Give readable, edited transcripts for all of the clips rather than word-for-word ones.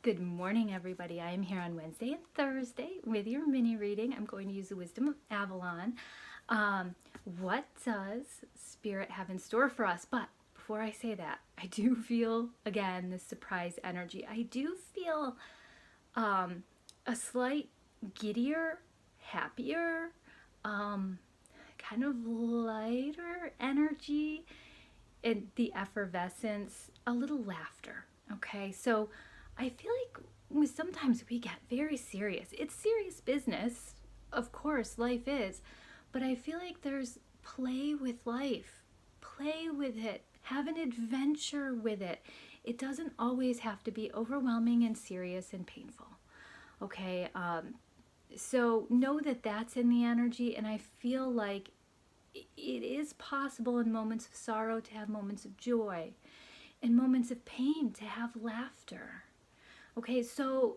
Good morning, everybody. I am here on Wednesday and Thursday with your mini reading. I'm going to use the Wisdom of Avalon. What does Spirit have in store for us? But before I say that, I do feel, again, this surprise energy. I do feel a slight giddier, happier, kind of lighter energy, and the effervescence, a little laughter. Okay, so I feel like sometimes we get very serious. It's serious business, of course, life is, but I feel like there's play with life. Play with it. Have an adventure with it. It doesn't always have to be overwhelming and serious and painful. Okay, so know that that's in the energy, and I feel like it is possible in moments of sorrow to have moments of joy, in moments of pain to have laughter. Okay, so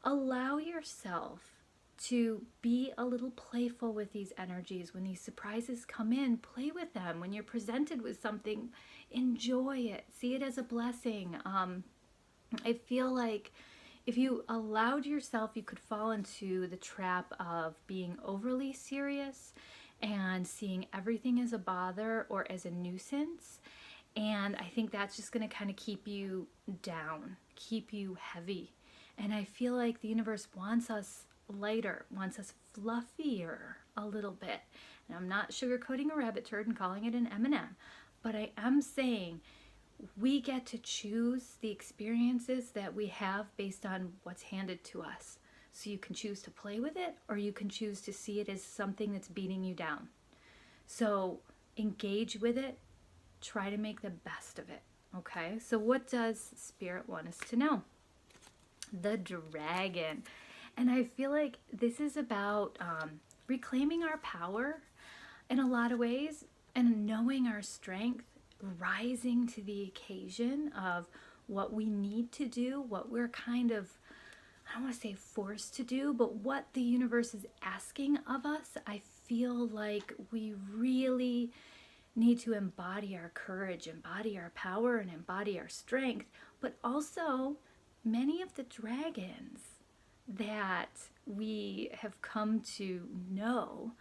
allow yourself to be a little playful with these energies. When these surprises come in, play with them. When you're presented with something, enjoy it. See it as a blessing. I feel like if you allowed yourself, you could fall into the trap of being overly serious and seeing everything as a bother or as a nuisance. And I think that's just going to kind of keep you down, keep you heavy. And I feel like the universe wants us lighter, wants us fluffier a little bit. And I'm not sugarcoating a rabbit turd and calling it an M&M, but I am saying we get to choose the experiences that we have based on what's handed to us. So you can choose to play with it, or you can choose to see it as something that's beating you down. So engage with it. Try to make the best of it. Okay, so what does Spirit want us to know? The dragon. And I feel like this is about reclaiming our power in a lot of ways and knowing our strength, rising to the occasion of what we need to do, what we're kind of, I don't want to say forced to do, but what the universe is asking of us. I feel like we really need to embody our courage, embody our power, and embody our strength. But also, many of the dragons that we have come to know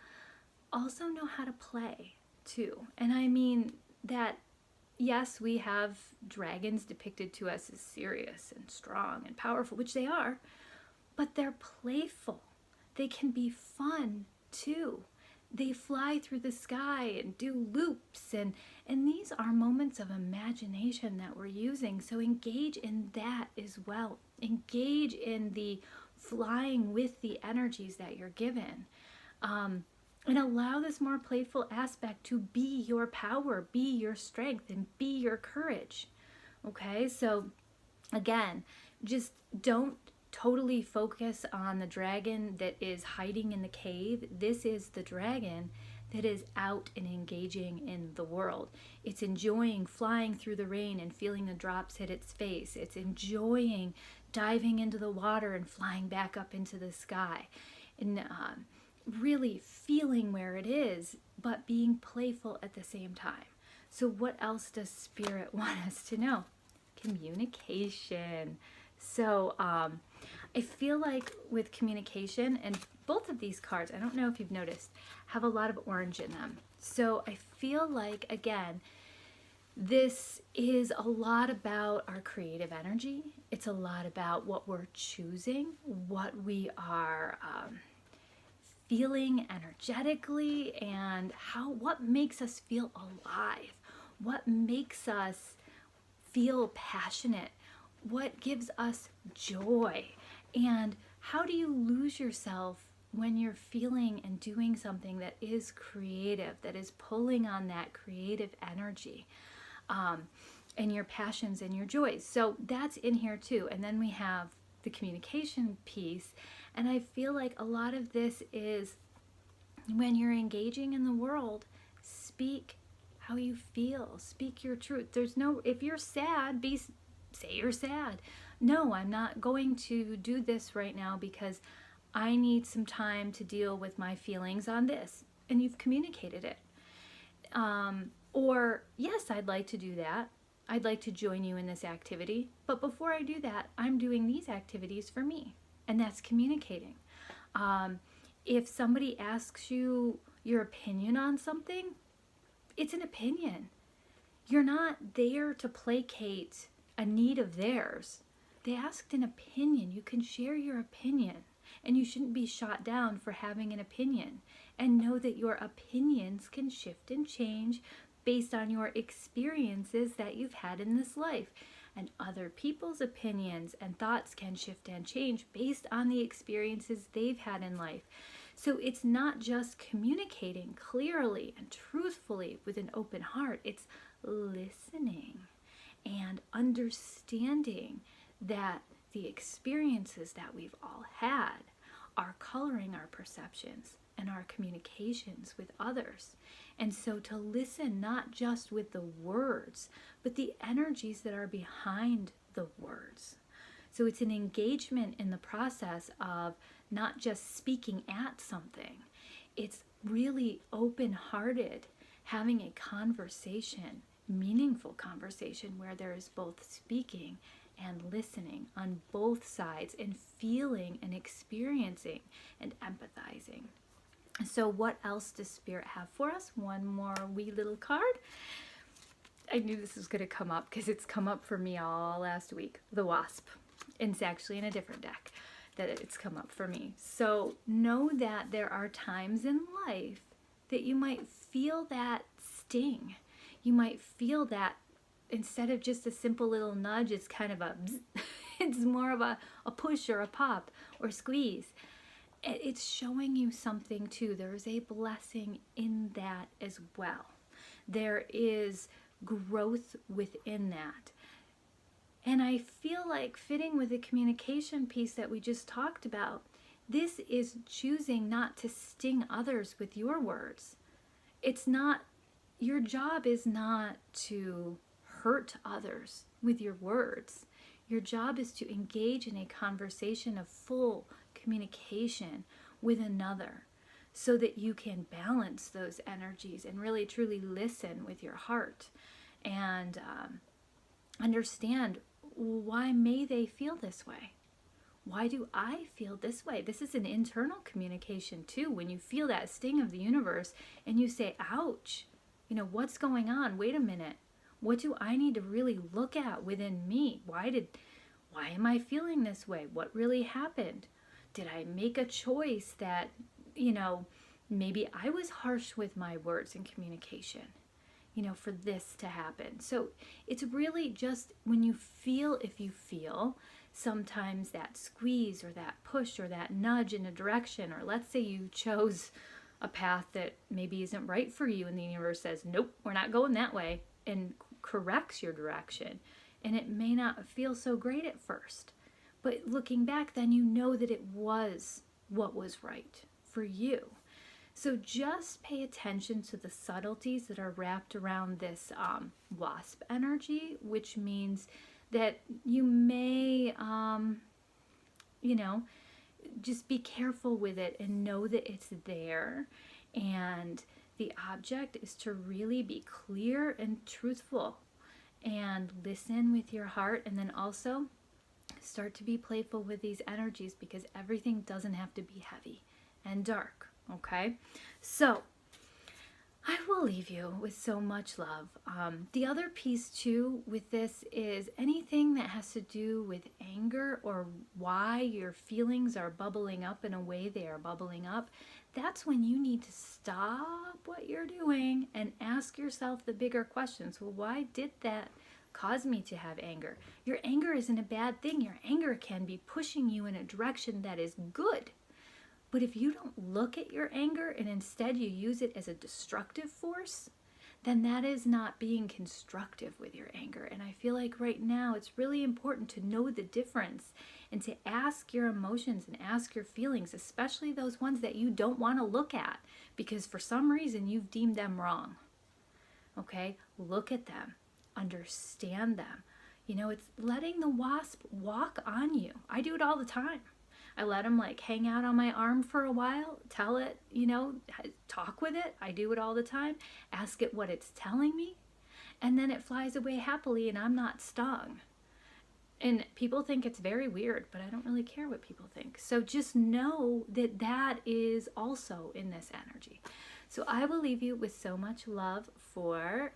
also know how to play too. And I mean that, yes, we have dragons depicted to us as serious and strong and powerful, which they are, but they're playful. They can be fun too. They fly through the sky and do loops, and these are moments of imagination that we're using. So engage in that as well. Engage in the flying with the energies that you're given, and allow this more playful aspect to be your power, be your strength, and be your courage. Okay, so again, just don't totally focus on the dragon that is hiding in the cave. This is the dragon that is out and engaging in the world. It's enjoying flying through the rain and feeling the drops hit its face. It's enjoying diving into the water and flying back up into the sky, and really feeling where it is, but being playful at the same time. So what else does Spirit want us to know? Communication. So I feel like with communication, and both of these cards, I don't know if you've noticed, have a lot of orange in them. So I feel like, again, this is a lot about our creative energy. It's a lot about what we're choosing, what we are feeling energetically, and what makes us feel alive, what makes us feel passionate, what gives us joy, and how do you lose yourself when you're feeling and doing something that is creative, that is pulling on that creative energy, and your passions and your joys. So that's in here too. And then we have the communication piece, and I feel like a lot of this is when you're engaging in the world, speak how you feel, speak your truth. There's no, if you're sad, say you're sad. No, I'm not going to do this right now because I need some time to deal with my feelings on this. And you've communicated it. Or, yes, I'd like to do that, I'd like to join you in this activity, but before I do that, I'm doing these activities for me. And that's communicating. If somebody asks you your opinion on something, it's an opinion. You're not there to placate a need of theirs. They asked an opinion. You can share your opinion, and you shouldn't be shot down for having an opinion. And know that your opinions can shift and change based on your experiences that you've had in this life. And other people's opinions and thoughts can shift and change based on the experiences they've had in life. So it's not just communicating clearly and truthfully with an open heart. It's listening and understanding that the experiences that we've all had are coloring our perceptions and our communications with others. And so to listen not just with the words, but the energies that are behind the words. So it's an engagement in the process of not just speaking at something. It's really open-hearted, having a conversation, meaningful conversation, where there is both speaking and listening on both sides, and feeling and experiencing and empathizing. So what else does Spirit have for us? One more wee little card. I knew this was going to come up because it's come up for me all last week. The Wasp. And it's actually in a different deck that it's come up for me. So know that there are times in life that you might feel that sting. You might feel that instead of just a simple little nudge, it's kind of a it's more of a push or a pop or squeeze. It's showing you something too. There is a blessing in that as well. There is growth within that. And I feel like, fitting with the communication piece that we just talked about, this is choosing not to sting others with your words. It's not, your job is not to hurt others with your words. Your job is to engage in a conversation of full communication with another, so that you can balance those energies and really truly listen with your heart and understand, why may they feel this way? Why do I feel this way? This is an internal communication too. When you feel that sting of the universe and you say, ouch, what's going on? Wait a minute. What do I need to really look at within me? Why am I feeling this way? What really happened? Did I make a choice that, maybe I was harsh with my words and communication, for this to happen? So it's really just when you feel, if you feel sometimes that squeeze or that push or that nudge in a direction, or let's say you chose a path that maybe isn't right for you and the universe says, nope, we're not going that way, and corrects your direction. And it may not feel so great at first, but looking back, then you know that it was what was right for you. So just pay attention to the subtleties that are wrapped around this wasp energy, which means that you may, just be careful with it and know that it's there. And the object is to really be clear and truthful and listen with your heart, and then also start to be playful with these energies, because everything doesn't have to be heavy and dark. Okay, so I will leave you with so much love. The other piece too with this is anything that has to do with anger, or why your feelings are bubbling up in a way they are bubbling up. That's when you need to stop what you're doing and ask yourself the bigger questions. Well, why did that cause me to have anger? Your anger isn't a bad thing. Your anger can be pushing you in a direction that is good. But if you don't look at your anger and instead you use it as a destructive force, then that is not being constructive with your anger. And I feel like right now it's really important to know the difference and to ask your emotions and ask your feelings, especially those ones that you don't want to look at because for some reason you've deemed them wrong. Okay? Look at them. Understand them. It's letting the wasp walk on you. I do it all the time. I let them hang out on my arm for a while, tell it, talk with it. I do it all the time. Ask it what it's telling me. and then it flies away happily and I'm not stung. And people think it's very weird, but I don't really care what people think. So just know that that is also in this energy. So I will leave you with so much love for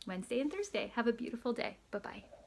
Wednesday and Thursday. Have a beautiful day. Bye-bye.